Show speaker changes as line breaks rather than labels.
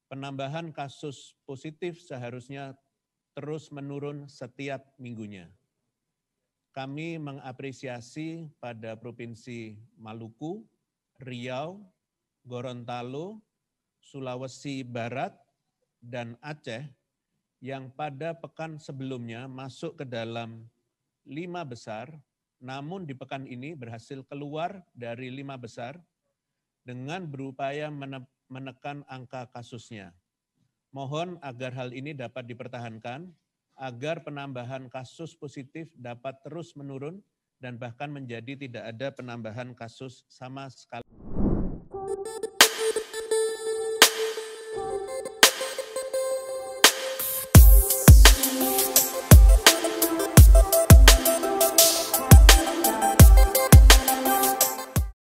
Penambahan kasus positif seharusnya terus menurun setiap minggunya. Kami mengapresiasi pada Provinsi Maluku, Riau, Gorontalo, Sulawesi Barat, dan Aceh yang pada pekan sebelumnya masuk ke dalam 5 besar, namun di pekan ini berhasil keluar dari 5 besar dengan berupaya menekan angka kasusnya. Mohon agar hal ini dapat dipertahankan, agar penambahan kasus positif dapat terus menurun dan bahkan menjadi tidak ada penambahan kasus sama sekali.